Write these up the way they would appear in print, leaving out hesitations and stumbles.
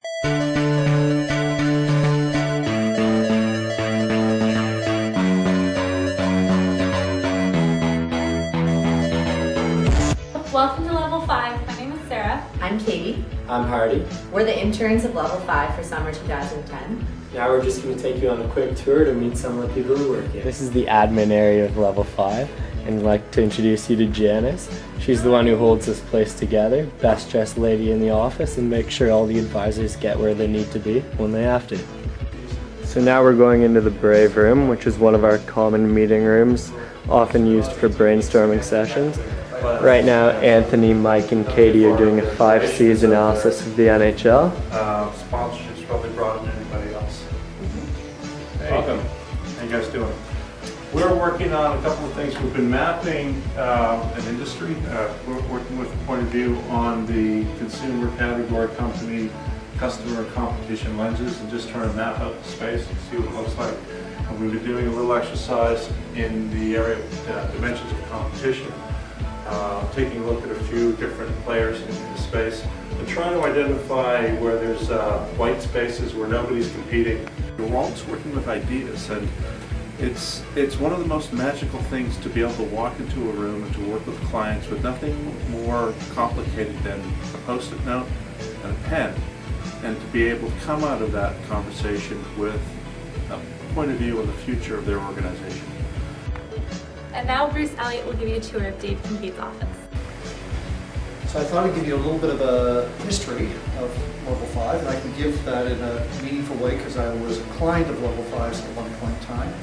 Welcome to Level 5. My name is Sarah. I'm Katie. I'm Hardy. We're the interns of Level 5 for summer 2010. Now we're just going to take you on a quick tour to meet some of the people who work here. This is the admin area of Level 5, and I'd like to introduce you to Janice. She's the one who holds this place together, best dressed lady in the office, and makes sure all the advisors get where they need to be when they have to. So now we're going into the Brave Room, which is one of our common meeting rooms, often used for brainstorming sessions. Right now, Anthony, Mike, and Katie are doing a 5 Cs analysis of the NHL. Sponsorships probably brought in anybody else. Hey. Welcome. How you guys doing? We're working on a couple of things. We've been mapping an industry. We're working with a point of view on the consumer category company, customer competition lenses, and just trying to map out the space and see what it looks like. And we've been doing a little exercise in the area of dimensions of competition. Taking a look at a few different players in the space and trying to identify where there's white spaces where nobody's competing. We're always working with ideas, and it's one of the most magical things to be able to walk into a room and to work with clients with nothing more complicated than a post-it note and a pen, and to be able to come out of that conversation with a point of view on the future of their organization. And now Bruce Elliott will give you a tour of Dave Kincaid's office. So I thought I'd give you a little bit of a history of Level 5, and I can give that in a meaningful way because I was a client of Level 5's at one point in time.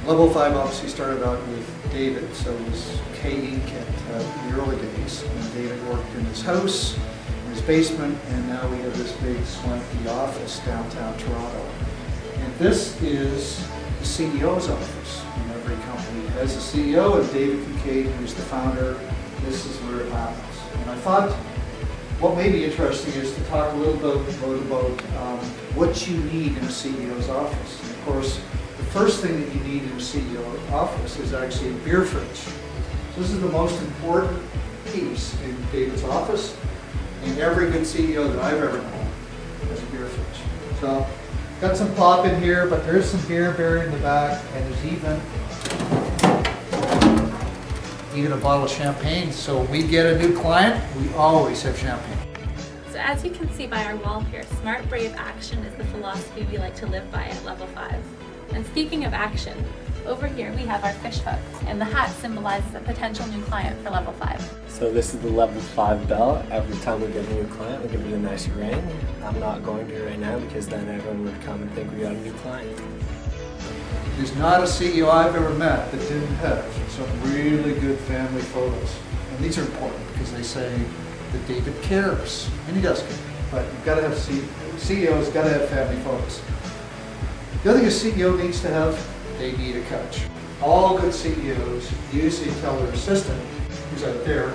Level 5 obviously started out with David, so it was K-Inc. at the early days. And David worked in his house, in his basement, and now we have this big swanky office downtown Toronto. And this is the CEO's office. Every company has a CEO, and David Kincaid, who's the founder, this is where it happens. And I thought what may be interesting is to talk a little bit about what you need in a CEO's office. And of course, the first thing that you need in a CEO office is actually a beer fridge. So this is the most important piece in David's office, and every good CEO that I've ever known has a beer fridge. So got some pop in here, but there's some beer buried in the back, and there's even a bottle of champagne. So when we get a new client, we always have champagne. So as you can see by our wall here, smart, brave action is the philosophy we like to live by at Level 5. And speaking of action, over here we have our fish hook, and the hat symbolizes a potential new client for Level 5. So this is the Level 5 bell. Every time we get a new client, we give it a nice ring. I'm not going to right now because then everyone would come and think we got a new client. There's not a CEO I've ever met that didn't have some really good family photos. And these are important because they say that David cares, and he does care. But you've got to have CEOs got to have family photos. The other thing a CEO needs to have, they need a coach. All good CEOs usually tell their assistant, who's out there,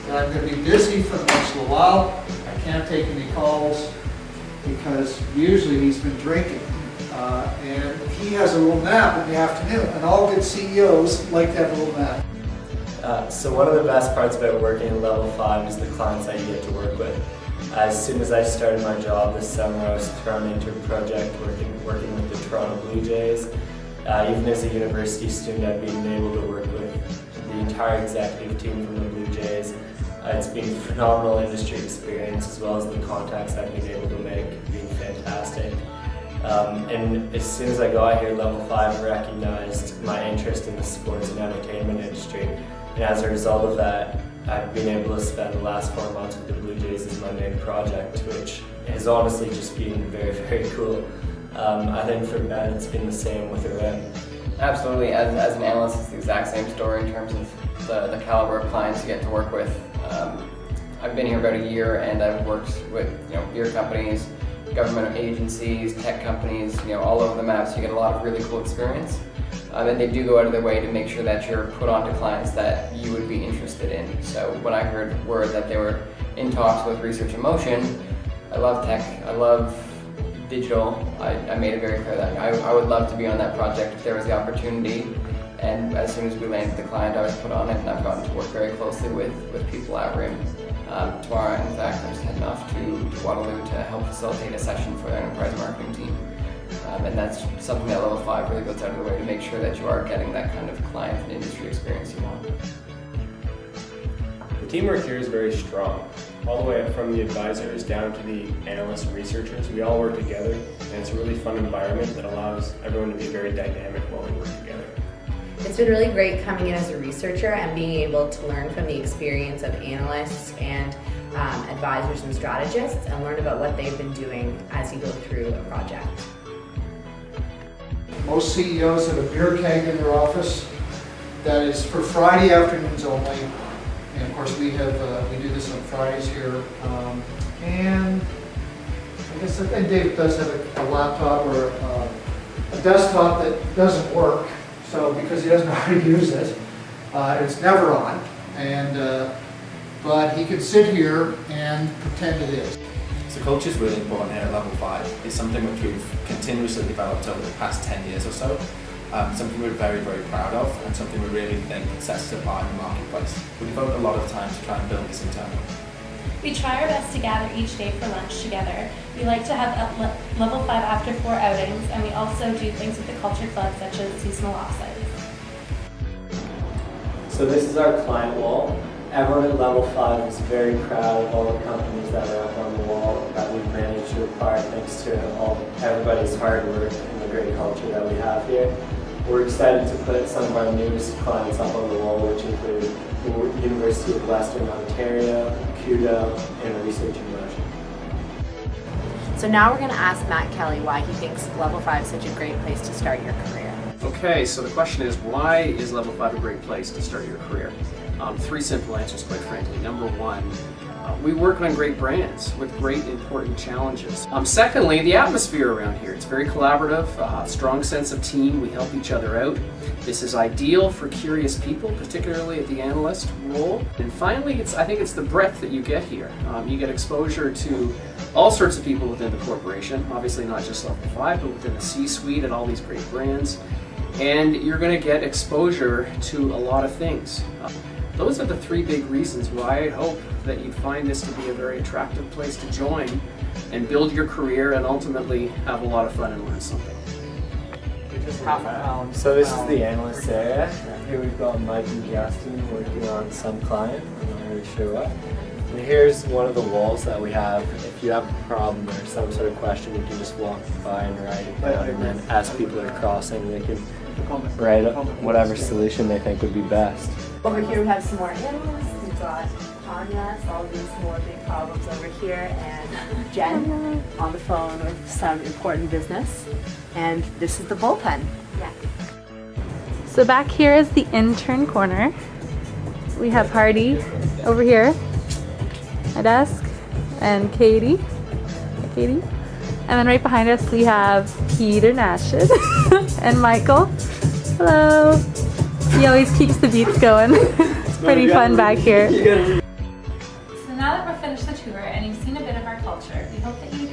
that I'm going to be busy for the next little while. I can't take any calls because usually he's been drinking. And he has a little nap in the afternoon, and all good CEOs like to have a little nap. So one of the best parts about working in Level 5 is the clients that you get to work with. As soon as I started my job this summer, I was thrown into a project working with the Toronto Blue Jays. Even as a university student, I've been able to work with the entire executive team from the Blue Jays. It's been a phenomenal industry experience, as well as the contacts I've been able to make have been fantastic. And as soon as I got here, Level 5 recognized my interest in the sports and entertainment industry. And as a result of that, I've been able to spend the last 4 months with the Blue Jays as my main project, which has honestly just been very, very cool. I think for Ben, it's been the same with Irvin. Absolutely. As an analyst, it's the exact same story in terms of the caliber of clients you get to work with. I've been here about a year, and I've worked with beer companies, government agencies, tech companies, all over the map, so you get a lot of really cool experience. And they do go out of their way to make sure that you're put onto clients that you would be interested in. So when I heard word that they were in talks with Research in Motion, I love tech, I love digital. I made it very clear that I would love to be on that project if there was the opportunity. And as soon as we landed the client, I was put on it, and I've gotten to work very closely with people at RIM. Tomorrow, in fact, I'm just heading off to Waterloo to help facilitate a session for their enterprise marketing team. And that's something that Level 5 really goes out of the way to make sure that you are getting that kind of client and industry experience you want. The teamwork here is very strong. All the way up from the advisors down to the analysts and researchers, we all work together, and it's a really fun environment that allows everyone to be very dynamic while we work together. It's been really great coming in as a researcher and being able to learn from the experience of analysts and advisors and strategists and learn about what they've been doing as you go through a project. Most CEOs have a beer keg in their office that is for Friday afternoons only. And of course we do this on Fridays here. And I guess I think Dave does have a laptop or a desktop that doesn't work. So because he doesn't know how to use it, it's never on. And but he can sit here and pretend it is. So culture is really important here at Level 5. It's something which we've continuously developed over the past 10 years or so. Something we're very, very proud of and something we really think sets us apart in the marketplace. We devote a lot of time to try and build this internally. We try our best to gather each day for lunch together. We like to have Level 5 after 4 outings, and we also do things with the culture club such as seasonal offsites. So this is our client wall. Everyone at Level 5 is very proud of all the companies that are up on the wall that we've managed to acquire thanks to everybody's hard work and the great culture that we have here. We're excited to put some of our newest clients up on the wall, which include the University of Western Ontario, CUDO, and Research Immersion. So now we're going to ask Matt Kelly why he thinks Level 5 is such a great place to start your career. Okay, so the question is, why is Level 5 a great place to start your career? 3 simple answers, quite frankly. Number 1, we work on great brands with great important challenges. Secondly, the atmosphere around here. It's very collaborative, strong sense of team. We help each other out. This is ideal for curious people, particularly at the analyst role. And finally, I think it's the breadth that you get here. You get exposure to all sorts of people within the corporation, obviously not just Level 5, but within the C-suite at all these great brands. And you're going to get exposure to a lot of things. Those are the 3 big reasons why I hope that you'd find this to be a very attractive place to join and build your career and ultimately have a lot of fun and learn something. So this is the analyst area. Here we've got Mike and Justin working on some client. I'm not really sure what. And here's one of the walls that we have. If you have a problem or some sort of question, you can just walk by and write it down, and then as people are crossing, they can write whatever solution they think would be best. Over here we have some more analysts. We've got Tanya solving some more big problems over here, and Jen on the phone with some important business. And this is the bullpen. Yeah. So back here is the intern corner. We have Hardy over here, my desk, and Katie. Hi, Katie. And then right behind us we have Peter Nashid and Michael. Hello. He always keeps the beats going. It's pretty fun back here. So now that we're finished the tour and you've seen a bit of our culture, we hope that you